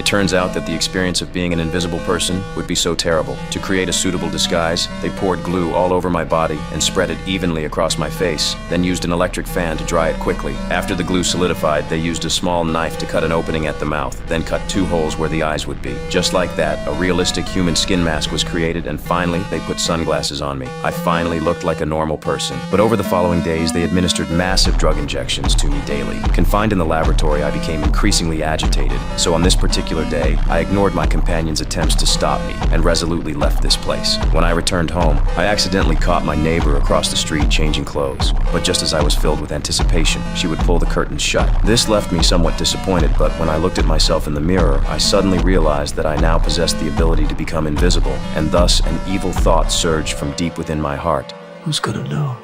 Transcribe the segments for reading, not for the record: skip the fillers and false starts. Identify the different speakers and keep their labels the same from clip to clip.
Speaker 1: It turns out that the experience of being an invisible person would be so terrible. To create a suitable disguise, they poured glue all over my body and spread it evenly across my face, then used an electric fan to dry it quickly. After the glue solidified, they used a small knife to cut an opening at the mouth, then cut 2 holes where the eyes would be. Just like that, a realistic human skin mask was created, and finally, they put sunglasses on me. I finally looked like a normal person. But over the following days, they administered massive drug injections to me daily. Confined in the laboratory, I became increasingly agitated, so on this particular day, I ignored my companion's attempts to stop me and resolutely left this place. When I returned home, I accidentally caught my neighbor across the street changing clothes. But just as I was filled with anticipation, she would pull the curtains shut. This left me somewhat disappointed, but when I looked at myself in the mirror, I suddenly realized that I now possessed the ability to become invisible, and thus an evil thought surged from deep within my heart.
Speaker 2: Who's gonna know?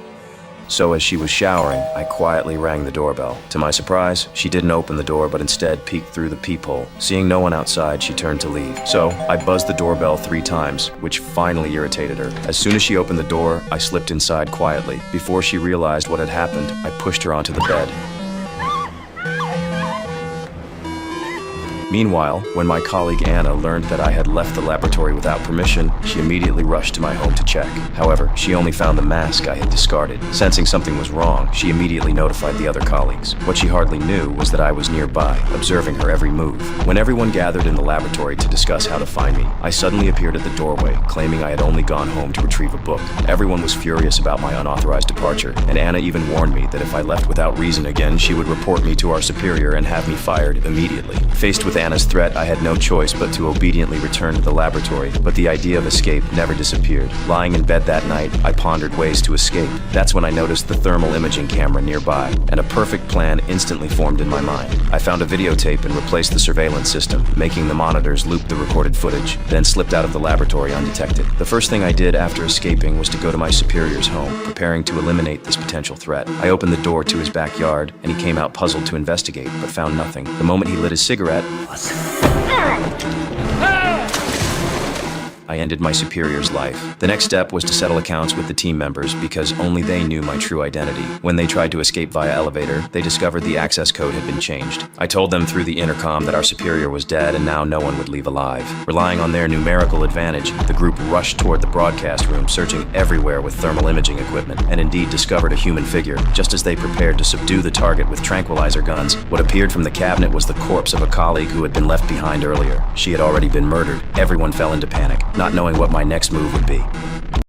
Speaker 1: So as she was showering, I quietly rang the doorbell. To my surprise, she didn't open the door but instead peeked through the peephole. Seeing no one outside, she turned to leave. So I buzzed the doorbell 3 times, which finally irritated her. As soon as she opened the door, I slipped inside quietly. Before she realized what had happened, I pushed her onto the bed. Meanwhile, when my colleague Anna learned that I had left the laboratory without permission, she immediately rushed to my home to check. However, she only found the mask I had discarded. Sensing something was wrong, she immediately notified the other colleagues. What she hardly knew was that I was nearby, observing her every move. When everyone gathered in the laboratory to discuss how to find me, I suddenly appeared at the doorway, claiming I had only gone home to retrieve a book. Everyone was furious about my unauthorized departure, and Anna even warned me that if I left without reason again, she would report me to our superior and have me fired immediately. Faced with Anna's threat, I had no choice but to obediently return to the laboratory, but the idea of escape never disappeared. Lying in bed that night, I pondered ways to escape. That's when I noticed the thermal imaging camera nearby, and a perfect plan instantly formed in my mind. I found a videotape and replaced the surveillance system, making the monitors loop the recorded footage, then slipped out of the laboratory undetected. The first thing I did after escaping was to go to my superior's home, preparing to eliminate this potential threat. I opened the door to his backyard, and he came out puzzled to investigate, but found nothing. The moment he lit his cigarette, I ended my superior's life. The next step was to settle accounts with the team members because only they knew my true identity. When they tried to escape via elevator, they discovered the access code had been changed. I told them through the intercom that our superior was dead and now no one would leave alive. Relying on their numerical advantage, the group rushed toward the broadcast room, searching everywhere with thermal imaging equipment, and indeed discovered a human figure. Just as they prepared to subdue the target with tranquilizer guns, what appeared from the cabinet was the corpse of a colleague who had been left behind earlier. She had already been murdered. Everyone fell into panic, not knowing what my next move would be.